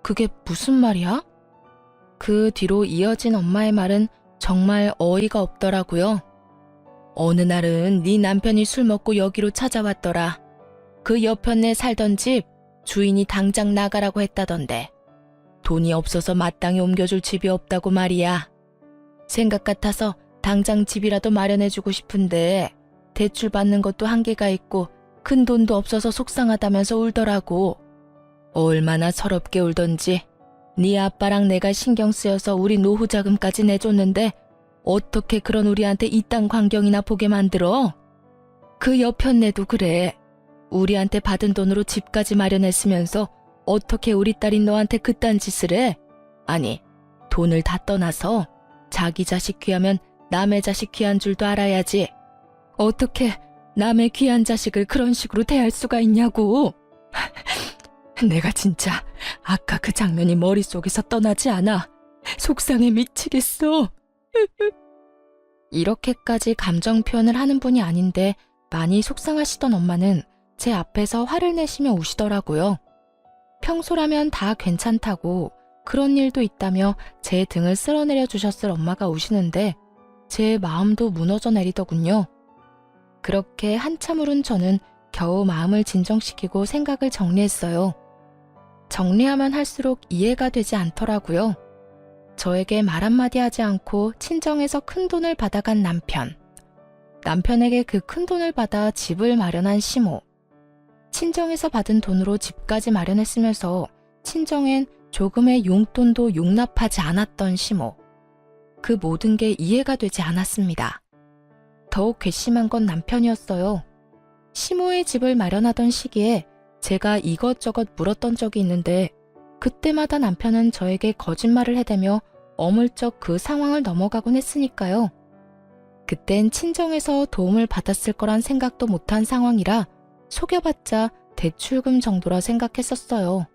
그게 무슨 말이야? 그 뒤로 이어진 엄마의 말은 정말 어이가 없더라고요. 어느 날은 네 남편이 술 먹고 여기로 찾아왔더라. 그 옆편에 살던 집 주인이 당장 나가라고 했다던데. 돈이 없어서 마땅히 옮겨줄 집이 없다고 말이야. 생각 같아서 당장 집이라도 마련해주고 싶은데 대출 받는 것도 한계가 있고 큰 돈도 없어서 속상하다면서 울더라고. 얼마나 서럽게 울던지. 네 아빠랑 내가 신경 쓰여서 우리 노후 자금까지 내줬는데 어떻게 그런 우리한테 이딴 광경이나 보게 만들어? 그 옆편네도 그래. 우리한테 받은 돈으로 집까지 마련했으면서 어떻게 우리 딸인 너한테 그딴 짓을 해? 아니, 돈을 다 떠나서 자기 자식 귀하면 남의 자식 귀한 줄도 알아야지. 어떻게 남의 귀한 자식을 그런 식으로 대할 수가 있냐고. 내가 진짜 아까 그 장면이 머릿속에서 떠나지 않아. 속상해 미치겠어. 이렇게까지 감정 표현을 하는 분이 아닌데 많이 속상하시던 엄마는 제 앞에서 화를 내시며 우시더라고요. 평소라면 다 괜찮다고 그런 일도 있다며 제 등을 쓸어내려 주셨을 엄마가 우시는데 제 마음도 무너져 내리더군요. 그렇게 한참 울은 저는 겨우 마음을 진정시키고 생각을 정리했어요. 정리하면 할수록 이해가 되지 않더라고요. 저에게 말 한마디 하지 않고 친정에서 큰돈을 받아간 남편. 남편에게 그 큰돈을 받아 집을 마련한 시모. 친정에서 받은 돈으로 집까지 마련했으면서 친정엔 조금의 용돈도 용납하지 않았던 시모. 그 모든 게 이해가 되지 않았습니다. 더욱 괘씸한 건 남편이었어요. 시모의 집을 마련하던 시기에 제가 이것저것 물었던 적이 있는데 그때마다 남편은 저에게 거짓말을 해대며 어물쩍 그 상황을 넘어가곤 했으니까요. 그땐 친정에서 도움을 받았을 거란 생각도 못한 상황이라 속여봤자 대출금 정도라 생각했었어요.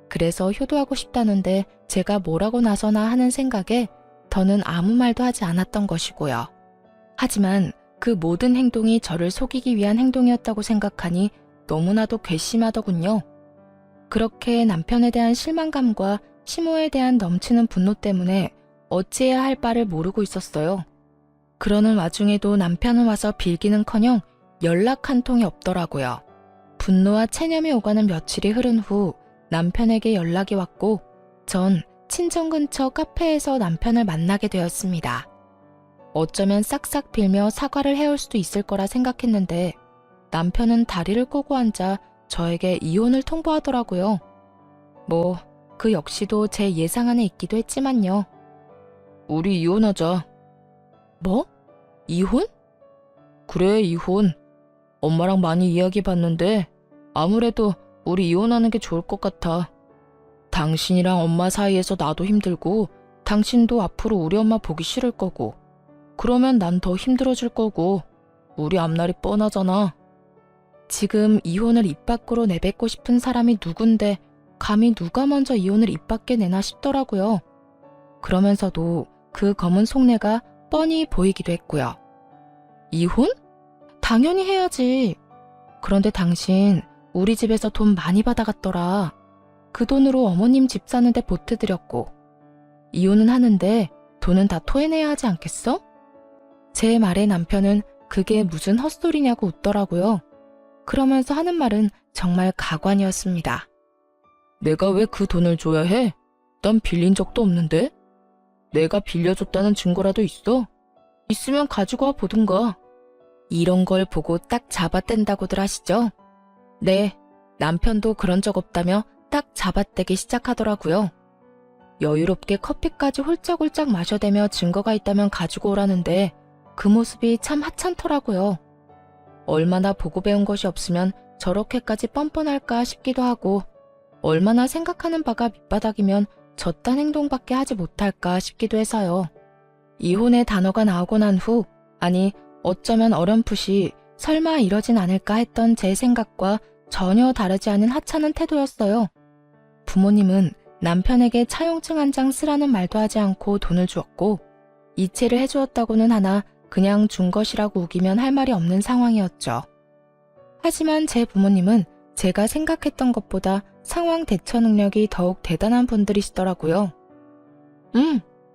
그래서 효도하고 싶다는데 제가 뭐라고 나서나 하는 생각에 더는 아무 말도 하지 않았던 것이고요. 하지만 그 모든 행동이 저를 속이기 위한 행동이었다고 생각하니 너무나도 괘씸하더군요. 그렇게 남편에 대한 실망감과 시모에 대한 넘치는 분노 때문에 어찌해야 할 바를 모르고 있었어요. 그러는 와중에도 남편은 와서 빌기는커녕 연락 한 통이 없더라고요. 분노와 체념이 오가는 며칠이 흐른 후 남편에게 연락이 왔고 전 친정 근처 카페에서 남편을 만나게 되었습니다. 어쩌면 싹싹 빌며 사과를 해올 수도 있을 거라 생각했는데 남편은 다리를 꼬고 앉아 저에게 이혼을 통보하더라고요. 뭐 그 역시도 제 예상 안에 있기도 했지만요. 우리 이혼하자. 뭐? 이혼? 그래, 이혼. 엄마랑 많이 이야기해봤는데 아무래도 우리 이혼하는 게 좋을 것 같아. 당신이랑 엄마 사이에서 나도 힘들고 당신도 앞으로 우리 엄마 보기 싫을 거고 그러면 난 더 힘들어질 거고 우리 앞날이 뻔하잖아. 지금 이혼을 입 밖으로 내뱉고 싶은 사람이 누군데 감히 누가 먼저 이혼을 입 밖에 내나 싶더라고요. 그러면서도 그 검은 속내가 뻔히 보이기도 했고요. 이혼? 당연히 해야지. 그런데 당신 우리 집에서 돈 많이 받아갔더라. 그 돈으로 어머님 집 사는데 보태드렸고 이혼은 하는데 돈은 다 토해내야 하지 않겠어? 제 말에 남편은 그게 무슨 헛소리냐고 웃더라고요. 그러면서 하는 말은 정말 가관이었습니다. 내가 왜 그 돈을 줘야 해? 난 빌린 적도 없는데? 내가 빌려줬다는 증거라도 있어? 있으면 가지고 와 보든가. 이런 걸 보고 딱 잡아댄다고들 하시죠? 네, 남편도 그런 적 없다며 딱 잡아떼기 시작하더라고요. 여유롭게 커피까지 홀짝홀짝 마셔대며 증거가 있다면 가지고 오라는데 그 모습이 참 하찮더라고요. 얼마나 보고 배운 것이 없으면 저렇게까지 뻔뻔할까 싶기도 하고 얼마나 생각하는 바가 밑바닥이면 저딴 행동밖에 하지 못할까 싶기도 해서요. 이혼의 단어가 나오고 난 후, 아니 어쩌면 어렴풋이 설마 이러진 않을까 했던 제 생각과 전혀 다르지 않은 하찮은 태도였어요. 부모님은 남편에게 차용증 한 장 쓰라는 말도 하지 않고 돈을 주었고 이체를 해주었다고는 하나 그냥 준 것이라고 우기면 할 말이 없는 상황이었죠. 하지만 제 부모님은 제가 생각했던 것보다 상황 대처 능력이 더욱 대단한 분들이시더라고요.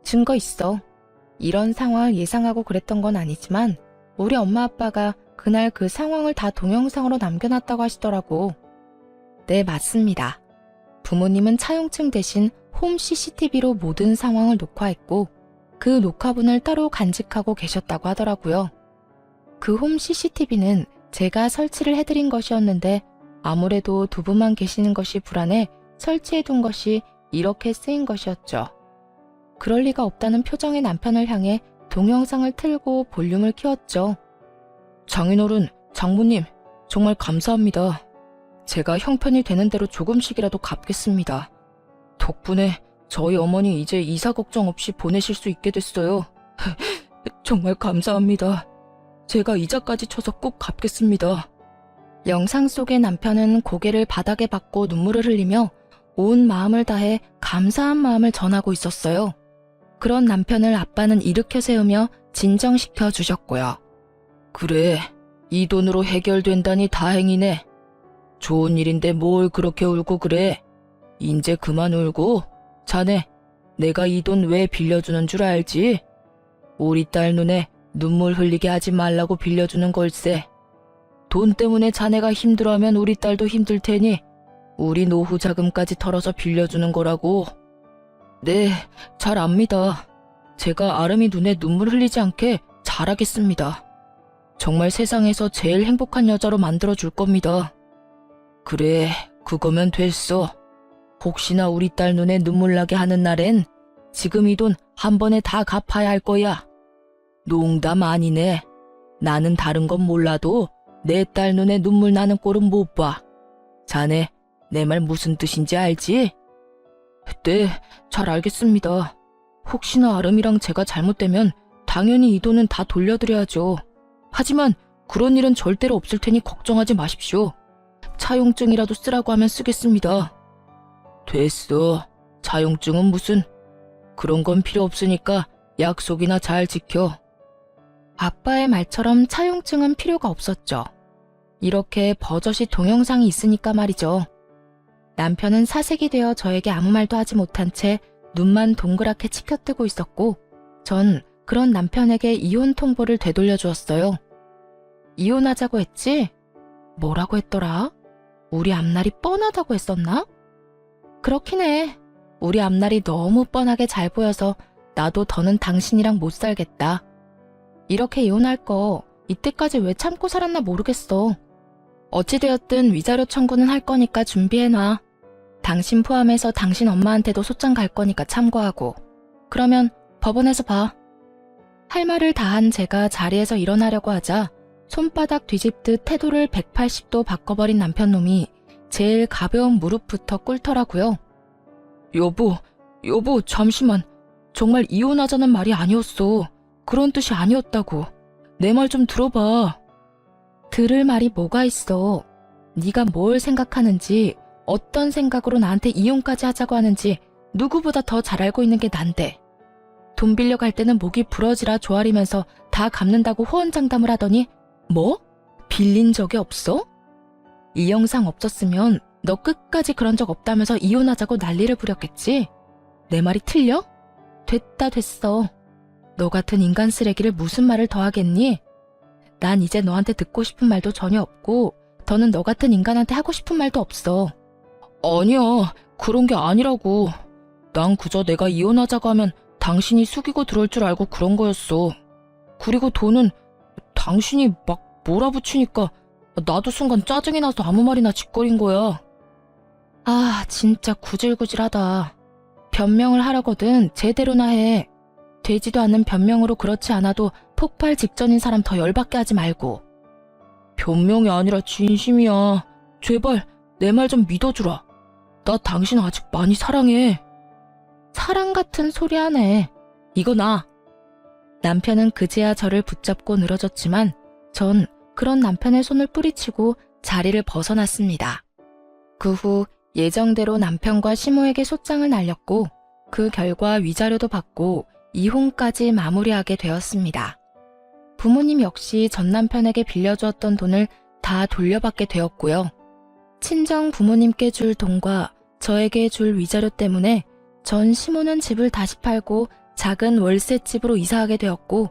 증거 있어. 이런 상황을 예상하고 그랬던 건 아니지만 우리 엄마 아빠가 그날 그 상황을 다 동영상으로 남겨놨다고 하시더라고. 네, 맞습니다. 부모님은 차용증 대신 홈 CCTV로 모든 상황을 녹화했고 그 녹화분을 따로 간직하고 계셨다고 하더라고요. 그 홈 CCTV는 제가 설치를 해드린 것이었는데 아무래도 두 분만 계시는 것이 불안해 설치해둔 것이 이렇게 쓰인 것이었죠. 그럴 리가 없다는 표정의 남편을 향해 동영상을 틀고 볼륨을 키웠죠. 장인어른, 장모님, 정말 감사합니다. 제가 형편이 되는 대로 조금씩이라도 갚겠습니다. 덕분에 저희 어머니 이제 이사 걱정 없이 보내실 수 있게 됐어요. 정말 감사합니다. 제가 이자까지 쳐서 꼭 갚겠습니다. 영상 속의 남편은 고개를 바닥에 박고 눈물을 흘리며 온 마음을 다해 감사한 마음을 전하고 있었어요. 그런 남편을 아빠는 일으켜 세우며 진정시켜 주셨고요. 그래, 이 돈으로 해결된다니 다행이네. 좋은 일인데 뭘 그렇게 울고 그래. 인제 그만 울고. 자네, 내가 이 돈 왜 빌려주는 줄 알지? 우리 딸 눈에 눈물 흘리게 하지 말라고 빌려주는 걸세. 돈 때문에 자네가 힘들어하면 우리 딸도 힘들 테니 우리 노후 자금까지 털어서 빌려주는 거라고. 네, 잘 압니다. 제가 아름이 눈에 눈물 흘리지 않게 잘하겠습니다. 정말 세상에서 제일 행복한 여자로 만들어줄 겁니다. 그래, 그거면 됐어. 혹시나 우리 딸 눈에 눈물 나게 하는 날엔 지금 이 돈 한 번에 다 갚아야 할 거야. 농담 아니네. 나는 다른 건 몰라도 내 딸 눈에 눈물 나는 꼴은 못 봐. 자네, 내 말 무슨 뜻인지 알지? 네, 잘 알겠습니다. 혹시나 아름이랑 제가 잘못되면 당연히 이 돈은 다 돌려드려야죠. 하지만 그런 일은 절대로 없을 테니 걱정하지 마십시오. 차용증이라도 쓰라고 하면 쓰겠습니다. 됐어. 차용증은 무슨. 그런 건 필요 없으니까 약속이나 잘 지켜. 아빠의 말처럼 차용증은 필요가 없었죠. 이렇게 버젓이 동영상이 있으니까 말이죠. 남편은 사색이 되어 저에게 아무 말도 하지 못한 채 눈만 동그랗게 치켜뜨고 있었고 전 그런 남편에게 이혼 통보를 되돌려 주었어요. 이혼하자고 했지? 뭐라고 했더라? 우리 앞날이 뻔하다고 했었나? 그렇긴 해. 우리 앞날이 너무 뻔하게 잘 보여서 나도 더는 당신이랑 못 살겠다. 이렇게 이혼할 거 이때까지 왜 참고 살았나 모르겠어. 어찌되었든 위자료 청구는 할 거니까 준비해놔. 당신 포함해서 당신 엄마한테도 소장 갈 거니까 참고하고. 그러면 법원에서 봐. 할 말을 다한 제가 자리에서 일어나려고 하자 손바닥 뒤집듯 태도를 180도 바꿔버린 남편놈이 제일 가벼운 무릎부터 꿇더라고요. 여보, 잠시만. 정말 이혼하자는 말이 아니었어. 그런 뜻이 아니었다고. 내 말 좀 들어봐. 들을 말이 뭐가 있어. 네가 뭘 생각하는지, 어떤 생각으로 나한테 이혼까지 하자고 하는지 누구보다 더 잘 알고 있는 게 난데. 돈 빌려갈 때는 목이 부러지라 조아리면서 다 갚는다고 호언장담을 하더니 뭐? 빌린 적이 없어? 이 영상 없었으면 너 끝까지 그런 적 없다면서 이혼하자고 난리를 부렸겠지? 내 말이 틀려? 됐어. 너 같은 인간 쓰레기를 무슨 말을 더 하겠니? 난 이제 너한테 듣고 싶은 말도 전혀 없고 더는 너 같은 인간한테 하고 싶은 말도 없어. 아니야, 그런 게 아니라고. 난 그저 내가 이혼하자고 하면 당신이 숙이고 들어올 줄 알고 그런 거였어. 그리고 돈은 당신이 막 몰아붙이니까 나도 순간 짜증이 나서 아무 말이나 짓거린 거야. 아, 진짜 구질구질하다. 변명을 하려거든 제대로나 해. 되지도 않는 변명으로 그렇지 않아도 폭발 직전인 사람 더 열받게 하지 말고. 변명이 아니라 진심이야. 제발 내 말 좀 믿어주라. 나 당신 아직 많이 사랑해. 사랑 같은 소리 하네. 이거 나. 남편은 그제야 저를 붙잡고 늘어졌지만 전 그런 남편의 손을 뿌리치고 자리를 벗어났습니다. 그 후 예정대로 남편과 시모에게 소장을 날렸고 그 결과 위자료도 받고 이혼까지 마무리하게 되었습니다. 부모님 역시 전 남편에게 빌려주었던 돈을 다 돌려받게 되었고요. 친정 부모님께 줄 돈과 저에게 줄 위자료 때문에 전 시모는 집을 다시 팔고 작은 월세집으로 이사하게 되었고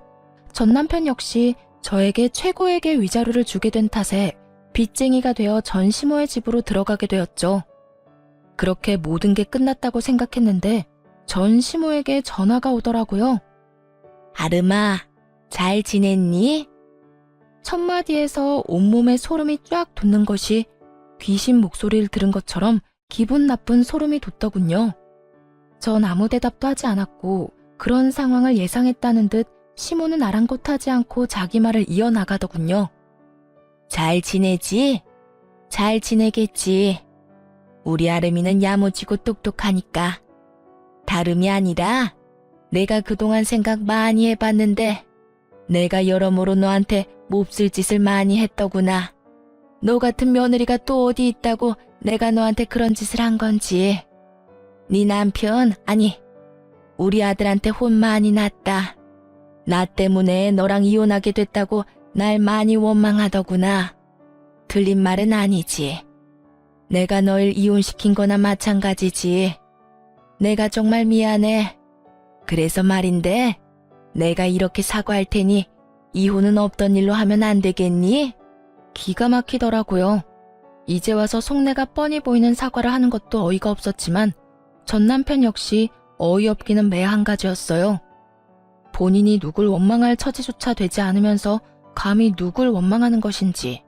전 남편 역시 저에게 최고액의 위자료를 주게 된 탓에 빚쟁이가 되어 전시모의 집으로 들어가게 되었죠. 그렇게 모든 게 끝났다고 생각했는데 전시모에게 전화가 오더라고요. 아름아, 잘 지냈니? 첫 마디에서 온몸에 소름이 쫙 돋는 것이 귀신 목소리를 들은 것처럼 기분 나쁜 소름이 돋더군요. 전 아무 대답도 하지 않았고 그런 상황을 예상했다는 듯 시모는 아랑곳하지 않고 자기 말을 이어나가더군요. 잘 지내지? 잘 지내겠지. 우리 아름이는 야무지고 똑똑하니까. 다름이 아니라 내가 그동안 생각 많이 해봤는데 내가 여러모로 너한테 몹쓸 짓을 많이 했더구나. 너 같은 며느리가 또 어디 있다고 내가 너한테 그런 짓을 한 건지. 네 남편, 아니 우리 아들한테 혼 많이 났다. 나 때문에 너랑 이혼하게 됐다고 날 많이 원망하더구나. 틀린 말은 아니지. 내가 널 이혼시킨 거나 마찬가지지. 내가 정말 미안해. 그래서 말인데 내가 이렇게 사과할 테니 이혼은 없던 일로 하면 안 되겠니? 기가 막히더라고요. 이제 와서 속내가 뻔히 보이는 사과를 하는 것도 어이가 없었지만 전 남편 역시 어이없기는 매 한 가지였어요. 본인이 누굴 원망할 처지조차 되지 않으면서 감히 누굴 원망하는 것인지.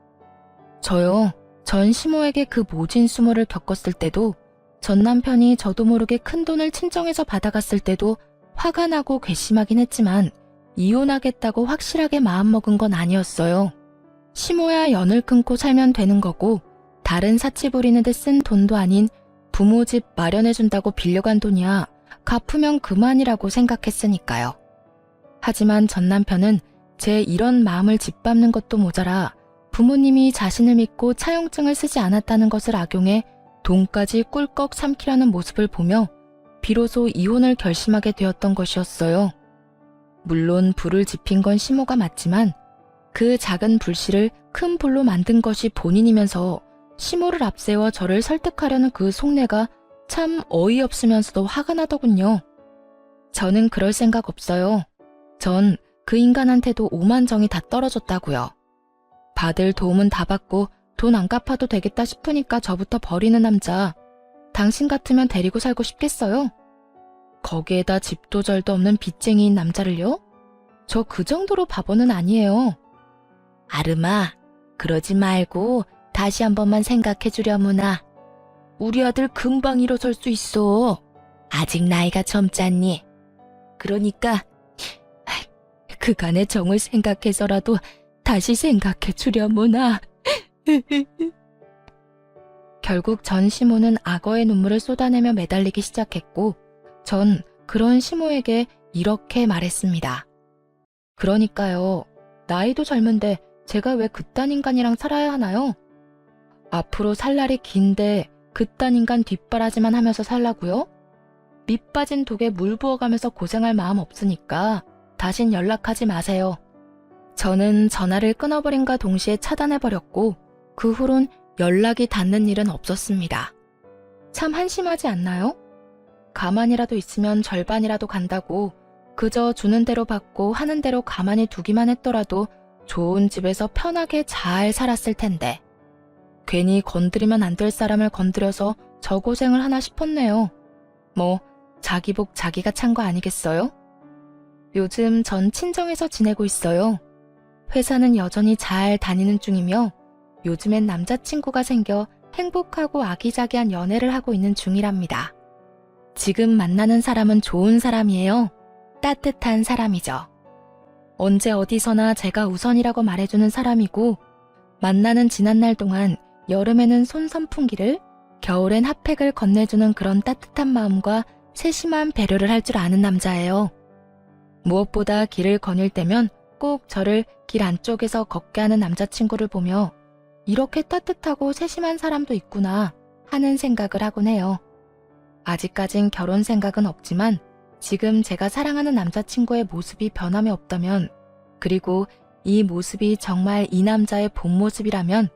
저요, 전 시모에게 그 모진 수모를 겪었을 때도 전 남편이 저도 모르게 큰 돈을 친정에서 받아갔을 때도 화가 나고 괘씸하긴 했지만 이혼하겠다고 확실하게 마음먹은 건 아니었어요. 시모야 연을 끊고 살면 되는 거고 다른 사치 부리는 데 쓴 돈도 아닌 부모 집 마련해준다고 빌려간 돈이야 갚으면 그만이라고 생각했으니까요. 하지만 전 남편은 제 이런 마음을 짓밟는 것도 모자라 부모님이 자신을 믿고 차용증을 쓰지 않았다는 것을 악용해 돈까지 꿀꺽 삼키려는 모습을 보며 비로소 이혼을 결심하게 되었던 것이었어요. 물론 불을 지핀 건 시모가 맞지만 그 작은 불씨를 큰 불로 만든 것이 본인이면서 시모를 앞세워 저를 설득하려는 그 속내가 참 어이없으면서도 화가 나더군요. 저는 그럴 생각 없어요. 전 그 인간한테도 오만정이 다 떨어졌다고요. 받을 도움은 다 받고 돈 안 갚아도 되겠다 싶으니까 저부터 버리는 남자. 당신 같으면 데리고 살고 싶겠어요? 거기에다 집도 절도 없는 빚쟁이인 남자를요? 저 그 정도로 바보는 아니에요. 아름아, 그러지 말고 다시 한 번만 생각해 주려무나. 우리 아들 금방 일어설 수 있어. 아직 나이가 젊잖니. 그러니까 그간의 정을 생각해서라도 다시 생각해 주려무나. 결국 전 시모는 악어의 눈물을 쏟아내며 매달리기 시작했고 전 그런 시모에게 이렇게 말했습니다. 그러니까요. 나이도 젊은데 제가 왜 그딴 인간이랑 살아야 하나요? 앞으로 살 날이 긴데 그딴 인간 뒷바라지만 하면서 살라고요? 밑 빠진 독에 물 부어가면서 고생할 마음 없으니까 다신 연락하지 마세요. 저는 전화를 끊어버린과 동시에 차단해버렸고 그 후론 연락이 닿는 일은 없었습니다. 참 한심하지 않나요? 가만히라도 있으면 절반이라도 간다고 그저 주는 대로 받고 하는 대로 가만히 두기만 했더라도 좋은 집에서 편하게 잘 살았을 텐데 괜히 건드리면 안 될 사람을 건드려서 저 고생을 하나 싶었네요. 뭐 자기 복 자기가 찬 거 아니겠어요? 요즘 전 친정에서 지내고 있어요. 회사는 여전히 잘 다니는 중이며 요즘엔 남자친구가 생겨 행복하고 아기자기한 연애를 하고 있는 중이랍니다. 지금 만나는 사람은 좋은 사람이에요. 따뜻한 사람이죠. 언제 어디서나 제가 우선이라고 말해주는 사람이고 만나는 지난날 동안 여름에는 손선풍기를 겨울엔 핫팩을 건네주는 그런 따뜻한 마음과 세심한 배려를 할 줄 아는 남자예요. 무엇보다 길을 거닐 때면 꼭 저를 길 안쪽에서 걷게 하는 남자친구를 보며 이렇게 따뜻하고 세심한 사람도 있구나 하는 생각을 하곤 해요. 아직까진 결혼 생각은 없지만 지금 제가 사랑하는 남자친구의 모습이 변함이 없다면 그리고 이 모습이 정말 이 남자의 본 모습이라면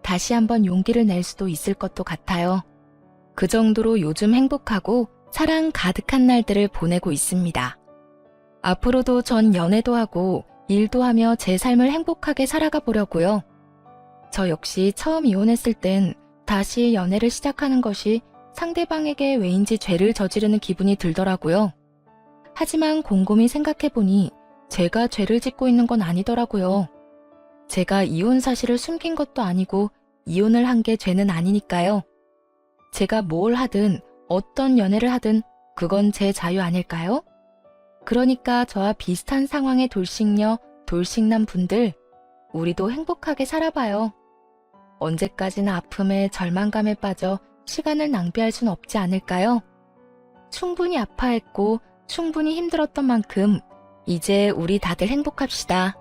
다시 한번 용기를 낼 수도 있을 것도 같아요. 그 정도로 요즘 행복하고 사랑 가득한 날들을 보내고 있습니다. 앞으로도 전 연애도 하고 일도 하며 제 삶을 행복하게 살아가 보려고요. 저 역시 처음 이혼했을 땐 다시 연애를 시작하는 것이 상대방에게 왜인지 죄를 저지르는 기분이 들더라고요. 하지만 곰곰이 생각해보니 제가 죄를 짓고 있는 건 아니더라고요. 제가 이혼 사실을 숨긴 것도 아니고 이혼을 한 게 죄는 아니니까요. 제가 뭘 하든 어떤 연애를 하든 그건 제 자유 아닐까요? 그러니까 저와 비슷한 상황의 돌싱녀, 돌싱남 분들, 우리도 행복하게 살아봐요. 언제까지나 아픔에 절망감에 빠져 시간을 낭비할 순 없지 않을까요? 충분히 아파했고 충분히 힘들었던 만큼 이제 우리 다들 행복합시다.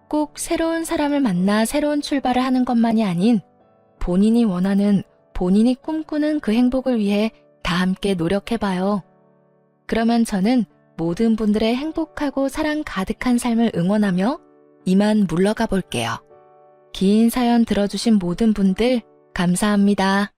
꼭 새로운 사람을 만나 새로운 출발을 하는 것만이 아닌 본인이 원하는, 본인이 꿈꾸는 그 행복을 위해 다 함께 노력해봐요. 그러면 저는 모든 분들의 행복하고 사랑 가득한 삶을 응원하며 이만 물러가 볼게요. 긴 사연 들어주신 모든 분들 감사합니다.